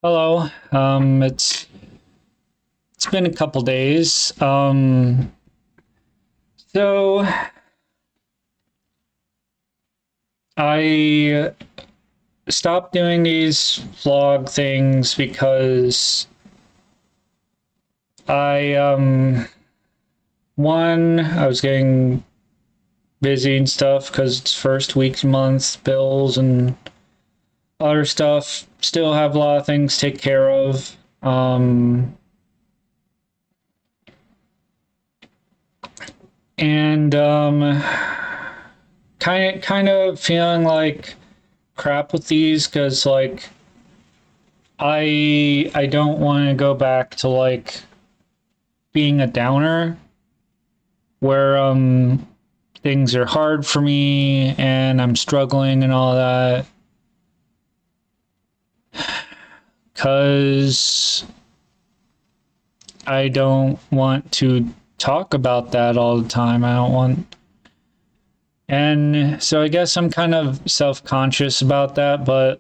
Hello. It's been a couple days. So I stopped doing these vlog things because I was getting busy and stuff because it's first week, month, bills and other stuff. Still have a lot of things to take care of. And kind of feeling like crap with these because I don't want to go back to being a downer where things are hard for me and I'm struggling and all that, because I don't want to talk about that all the time. I don't want, and so I guess I'm kind of self-conscious about that, but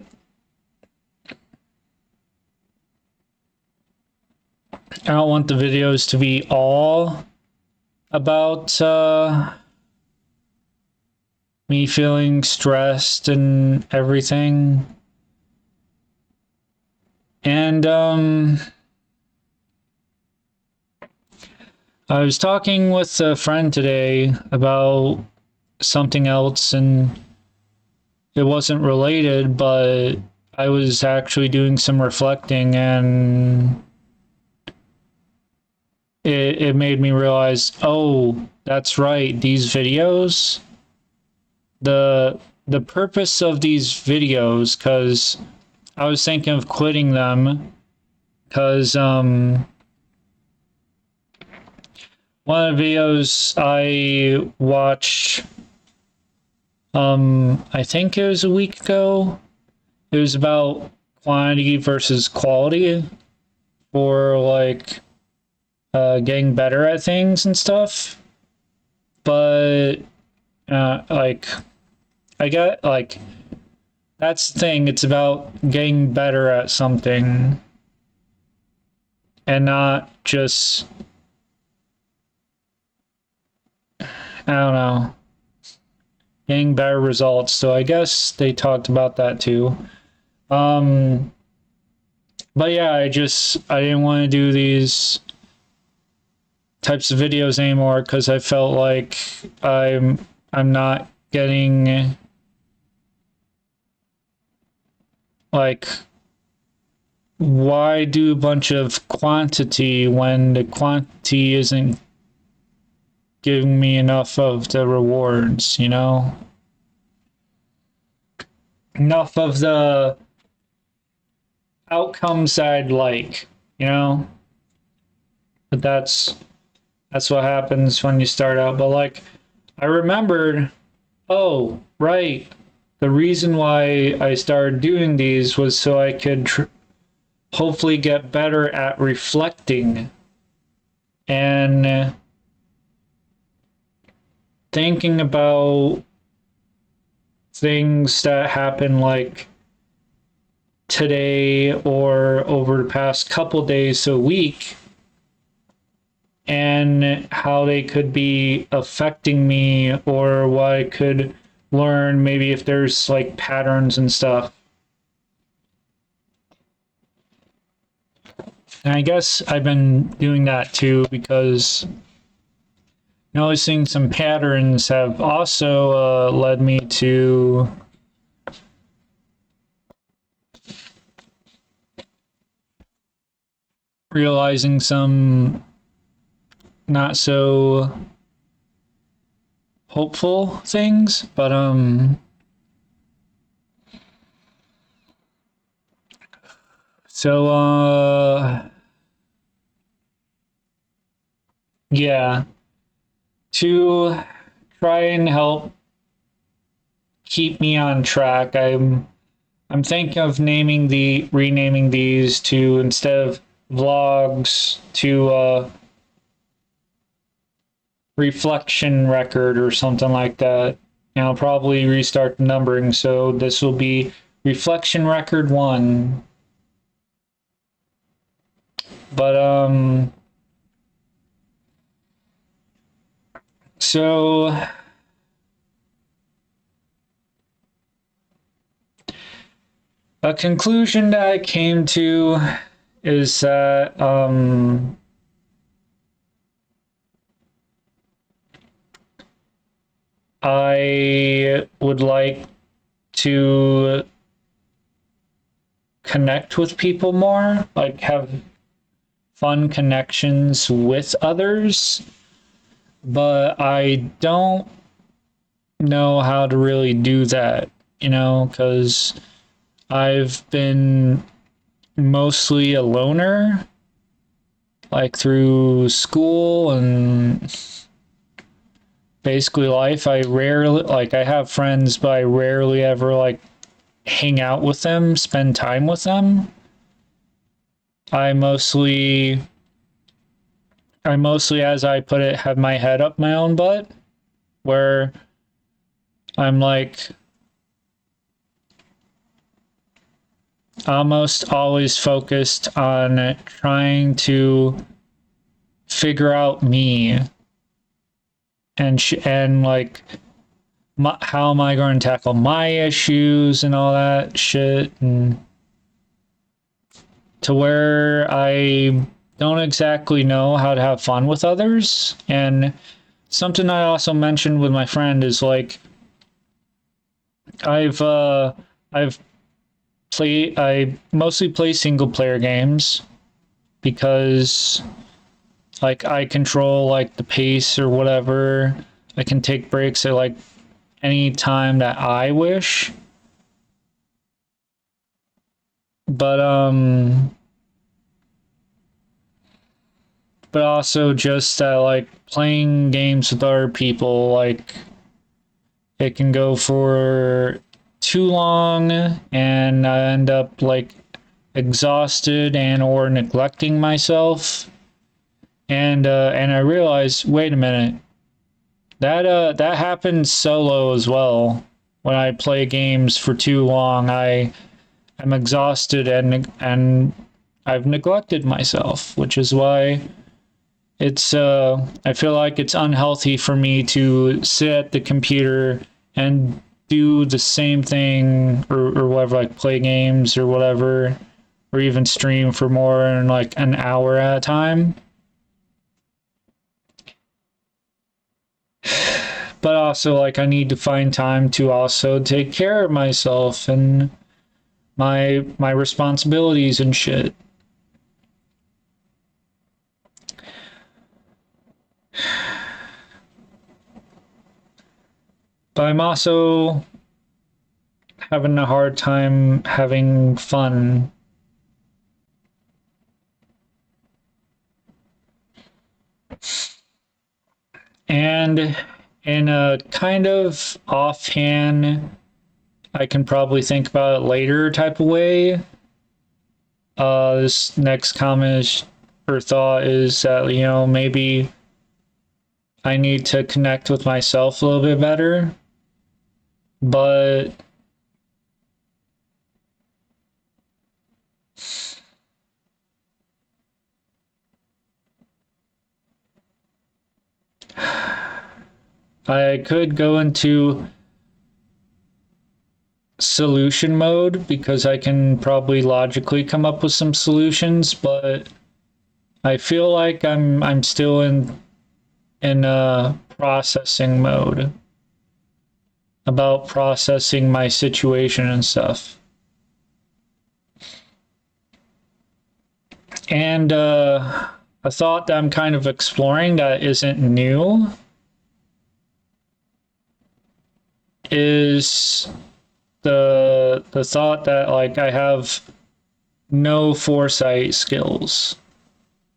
I don't want the videos to be all about me feeling stressed and everything. And I was talking with a friend today about something else, and it wasn't related, but I was actually doing some reflecting, and it made me realize, oh, that's right, these videos, the purpose of these videos, because I was thinking of quitting them, because one of the videos I watched, I think it was a week ago, it was about quantity versus quality for getting better at things and stuff. But I get that's the thing, it's about getting better at something and not just, I don't know, getting better results. So I guess they talked about that too. But yeah, I didn't want to do these types of videos anymore because I felt like I'm not getting why do a bunch of quantity when the quantity isn't giving me enough of the rewards, enough of the outcomes I'd like, but that's what happens when you start out. But I remembered, oh, right, the reason why I started doing these was so I could hopefully get better at reflecting and thinking about things that happen today or over the past couple days, a week, and how they could be affecting me or what I could learn, maybe if there's patterns and stuff. And I guess I've been doing that too because noticing some patterns have also led me to realizing some not so hopeful things, but so yeah, to try and help keep me on track, I'm thinking of renaming these to, instead of vlogs, to reflection record or something like that. And I'll probably restart the numbering, so this will be reflection record 1. But so a conclusion that I came to is that I would like to connect with people more, like have fun connections with others, but I don't know how to really do that, because I've been mostly a loner, like through school and basically life. I rarely, like, I have friends, but I rarely ever, like, hang out with them, spend time with them. I mostly, as I put it, have my head up my own butt, where I'm like almost always focused on trying to figure out me and like how am I going to tackle my issues and all that shit, and to where I don't exactly know how to have fun with others. And something I also mentioned with my friend is like I've I mostly play single player games because like I control like the pace or whatever. I can take breaks at like any time that I wish. But also just that like playing games with other people, like it can go for too long and I end up like exhausted and or neglecting myself. And I realized, wait a minute, that happens solo as well. When I play games for too long, I'm exhausted and I've neglected myself, which is why it's I feel like it's unhealthy for me to sit at the computer and do the same thing or whatever, like play games or whatever, or even stream for more than like an hour at a time. But also like I need to find time to also take care of myself and my responsibilities and shit. But I'm also having a hard time having fun. And in a kind of offhand, I can probably think about it later type of way. This next comment is, or thought is that, maybe I need to connect with myself a little bit better. But I could go into solution mode because I can probably logically come up with some solutions, but I feel like I'm still in a processing mode about processing my situation and stuff. And a thought that I'm kind of exploring that isn't new is the thought that like I have no foresight skills.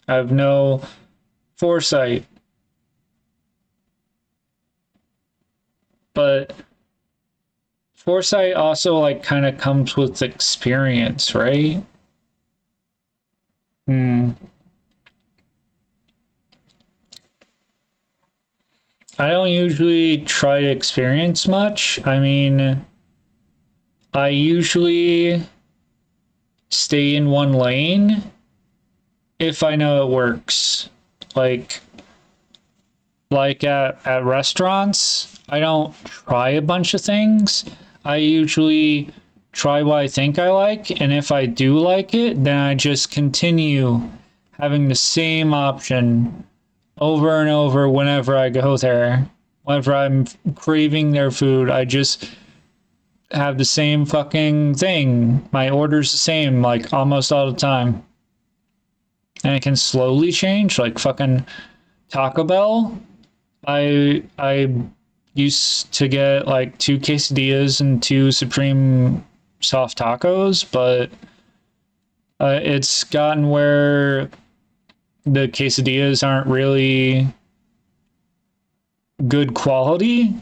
I have no foresight. But foresight also like kind of comes with experience, right? I don't usually try to experience much. I mean, I usually stay in one lane if I know it works. Like at restaurants, I don't try a bunch of things. I usually try what I think I like, and if I do like it, then I just continue having the same option over and over whenever I go there. Whenever I'm craving their food, I just have the same fucking thing. My order's the same, like almost all the time. And it can slowly change, like fucking Taco Bell. I used to get like 2 quesadillas and 2 Supreme soft tacos, but it's gotten where the quesadillas aren't really good quality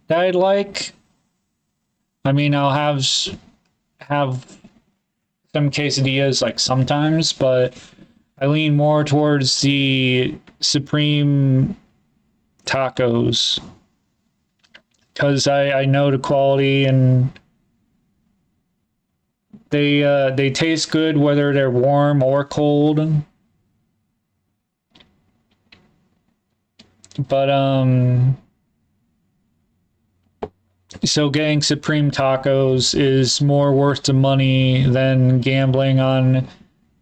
that I'd like. I mean, I'll have some quesadillas like sometimes, but I lean more towards the Supreme tacos because I know the quality and they taste good whether they're warm or cold. But so getting Supreme tacos is more worth the money than gambling on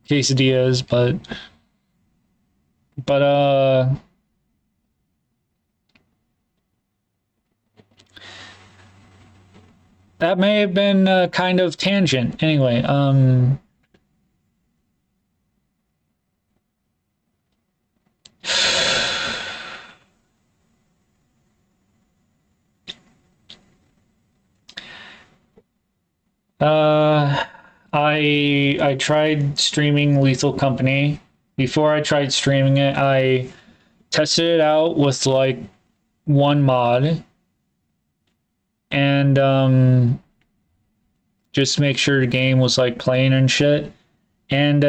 quesadillas, but that may have been a kind of tangent. Anyway, I tried streaming Lethal Company. Before I tried streaming it, I tested it out with like one mod and just make sure the game was like playing and shit. And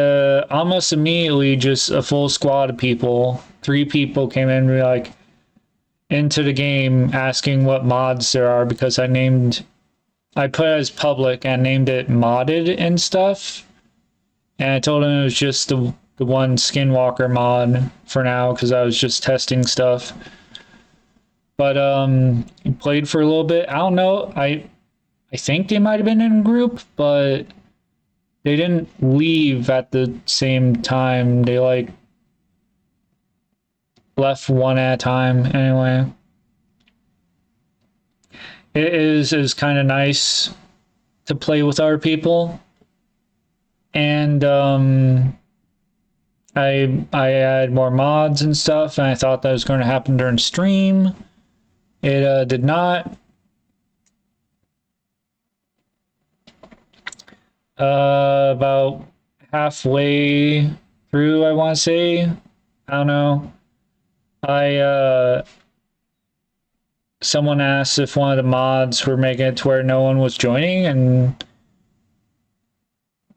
almost immediately, just a full squad of people, 3 people came in like into the game asking what mods there are because I put it as public and named it modded and stuff. And I told him it was just the one Skinwalker mod for now because I was just testing stuff. But played for a little bit. I don't know. I think they might have been in a group, but they didn't leave at the same time. They like left one at a time anyway. It is kind of nice to play with other people, and I add more mods and stuff, and I thought that was going to happen during stream. It did not. About halfway through, I want to say. I don't know. Someone asked if one of the mods were making it to where no one was joining, and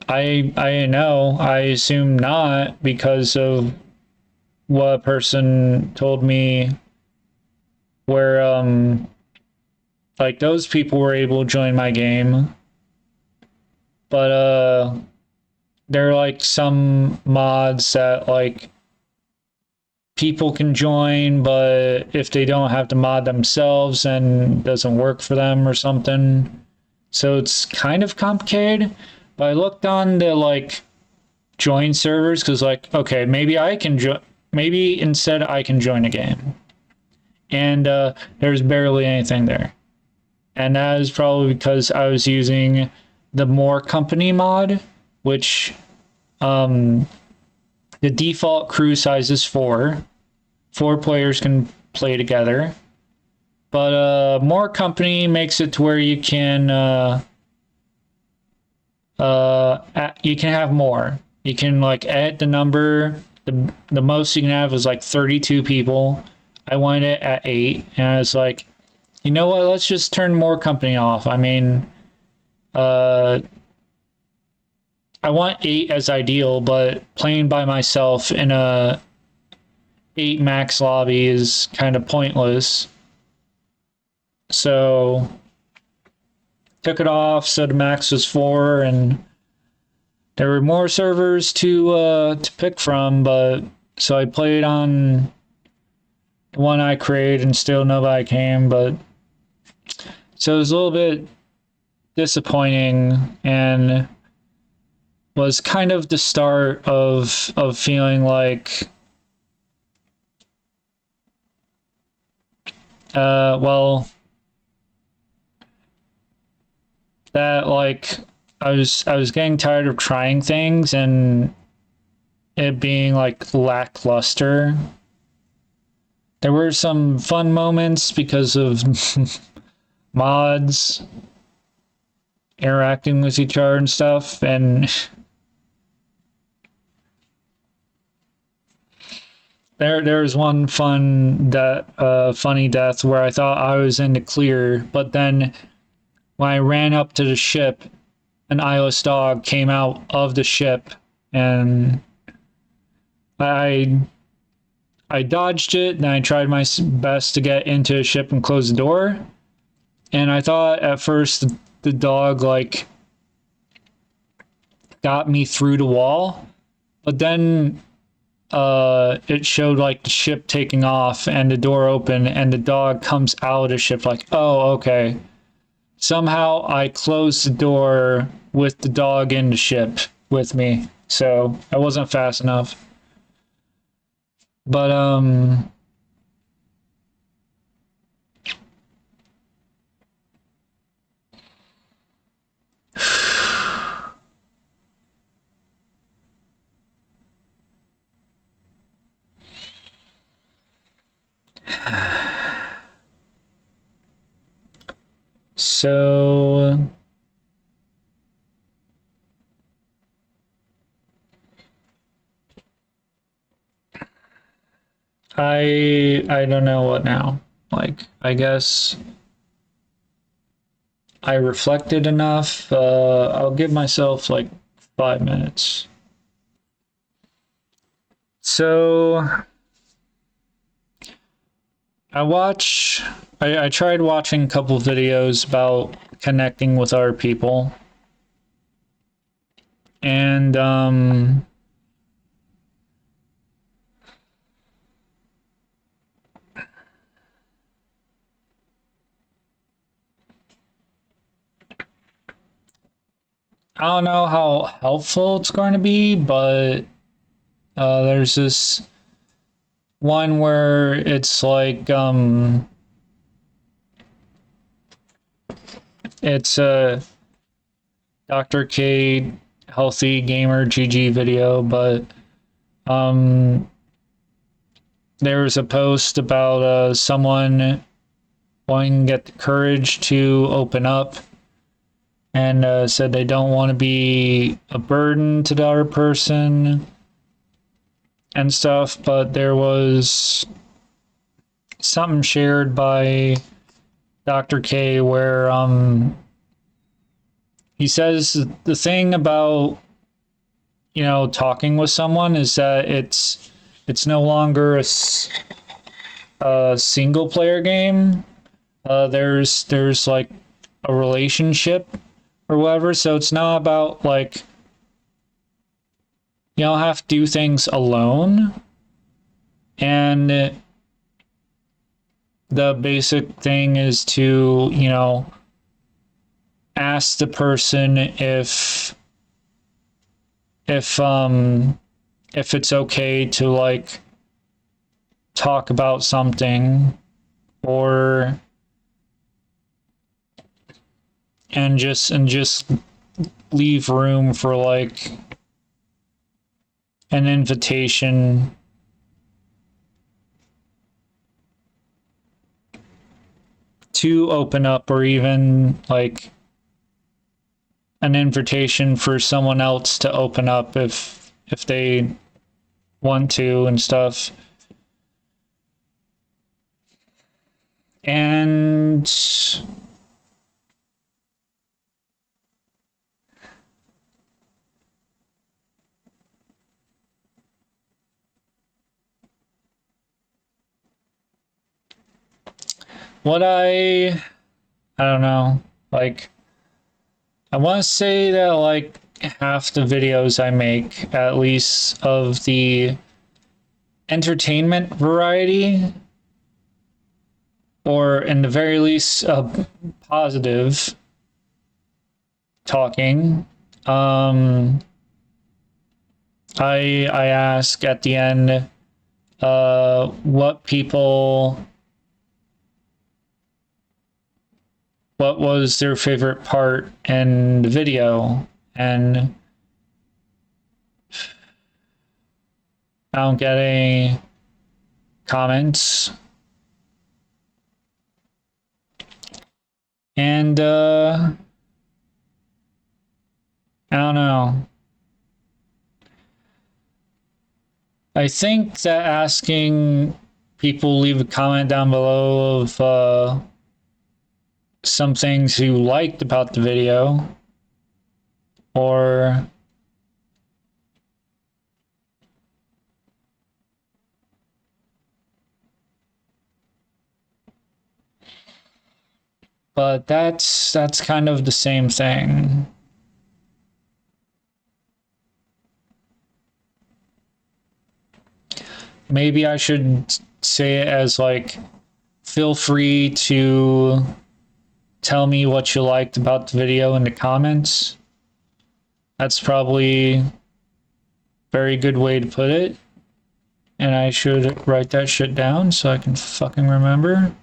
I didn't know. I assume not because of what a person told me where like those people were able to join my game. But there are like some mods that like people can join, but if they don't have to mod themselves, then it doesn't work for them or something. So it's kind of complicated. But I looked on the like join servers because like, okay, maybe I can join. Maybe instead I can join a game, and there's barely anything there, and that is probably because I was using the More Company mod, which the default crew size is 4. 4 players can play together. But More Company makes it to where you can have more. You can like edit the number. The most you can have is like 32 people. I wanted it at 8, and I was like, you know what? Let's just turn More Company off. I mean, I want 8 as ideal, but playing by myself in a 8 max lobby is kind of pointless. So took it off, so the max was 4, and there were more servers to pick from, but so I played on the one I created and still nobody came, but so it was a little bit disappointing and was kind of the start of feeling like well, that like I was getting tired of trying things and it being like lackluster. There were some fun moments because of mods interacting with each other and stuff, and there's one funny death where I thought I was in the clear, but then when I ran up to the ship, an eyeless dog came out of the ship, and I dodged it, and I tried my best to get into the ship and close the door. And I thought at first the dog like got me through the wall, but then it showed like the ship taking off and the door open and the dog comes out of the ship like, oh, okay. Somehow I closed the door with the dog in the ship with me, so I wasn't fast enough. But so I don't know what now. Like, I guess I reflected enough. I'll give myself like 5 minutes. So I tried watching a couple videos about connecting with other people. And I don't know how helpful it's going to be, but there's this one where it's like it's a Dr. K healthy gamer GG video, but there was a post about someone wanting to get the courage to open up and said they don't want to be a burden to the other person and stuff, but there was something shared by Dr. K where he says the thing about talking with someone is that it's no longer a single player game. There's like a relationship or whatever, so it's not about like you don't have to do things alone, and the basic thing is to ask the person if it's okay to like talk about something, or and just leave room for like an invitation to open up, or even like an invitation for someone else to open up if they want to and stuff. And what I don't know, like I want to say that like half the videos I make, at least of the entertainment variety, or in the very least, positive talking. I ask at the end what was their favorite part in the video, and I don't get any comments. And I don't know. I think that asking people leave a comment down below of some things you liked about the video, or but that's kind of the same thing. Maybe I should say it as like, feel free to tell me what you liked about the video in the comments. That's probably a very good way to put it. And I should write that shit down so I can fucking remember.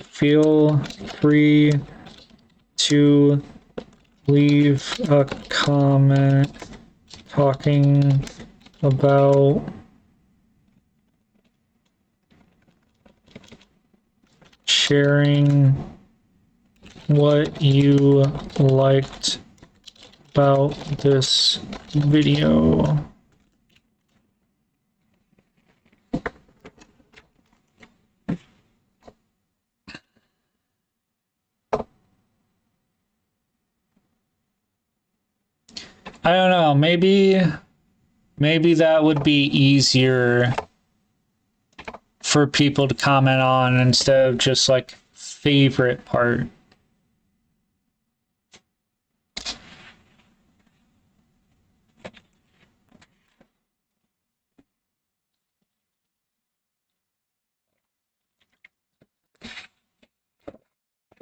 Feel free to leave a comment talking about sharing what you liked about this video. I don't know, maybe that would be easier for people to comment on instead of just like favorite part.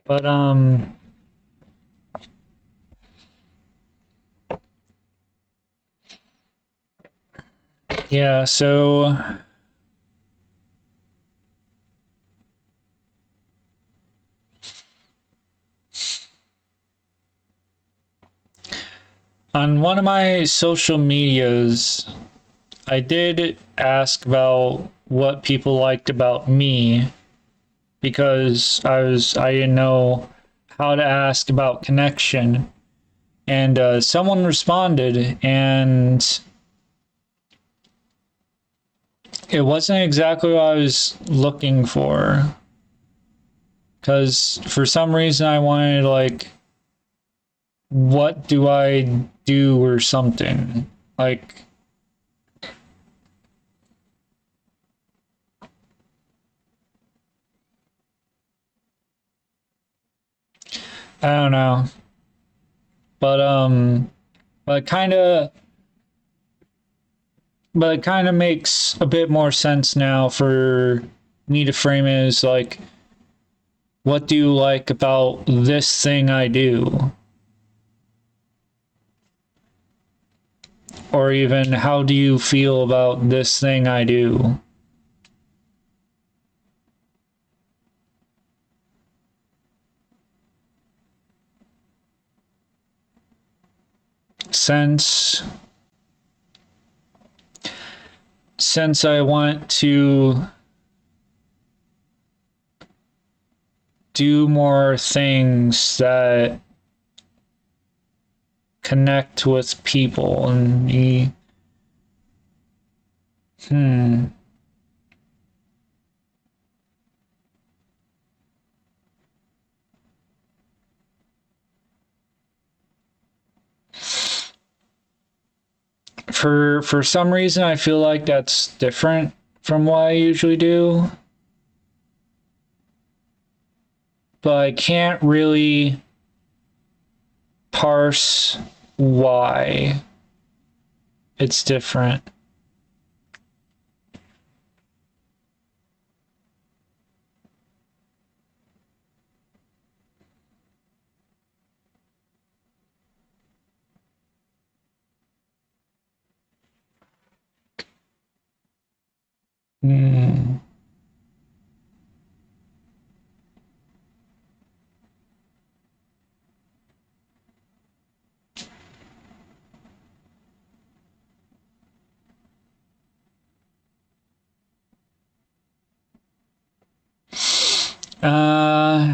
But yeah, so on one of my social medias, I did ask about what people liked about me, because I didn't know how to ask about connection, and someone responded, and it wasn't exactly what I was looking for, because for some reason I wanted like, what do I do or something like. I don't know, but but it kind of makes a bit more sense now for me to frame it as like, what do you like about this thing I do? Or even, how do you feel about this thing I do? Since I want to do more things that connect with people and be for some reason I feel like that's different from what I usually do. but I can't really parse why it's different. Hmm. Uh,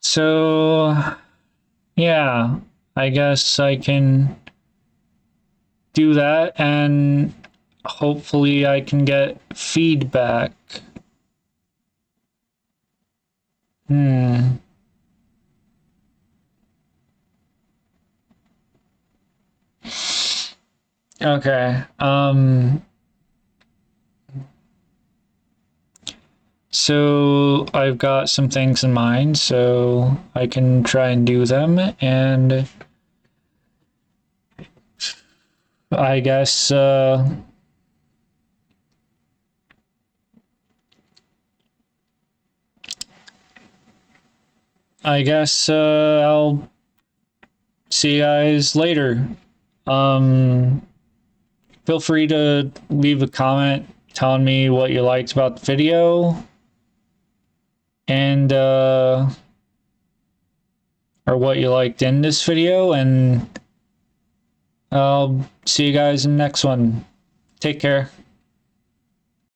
so yeah, I guess I can do that and hopefully I can get feedback. Hmm. Okay. So I've got some things in mind, so I can try and do them, and I guess I'll see you guys later. Um, Feel free to leave a comment telling me what you liked about the video, and or what you liked in this video, and I'll see you guys in the next one. Take care.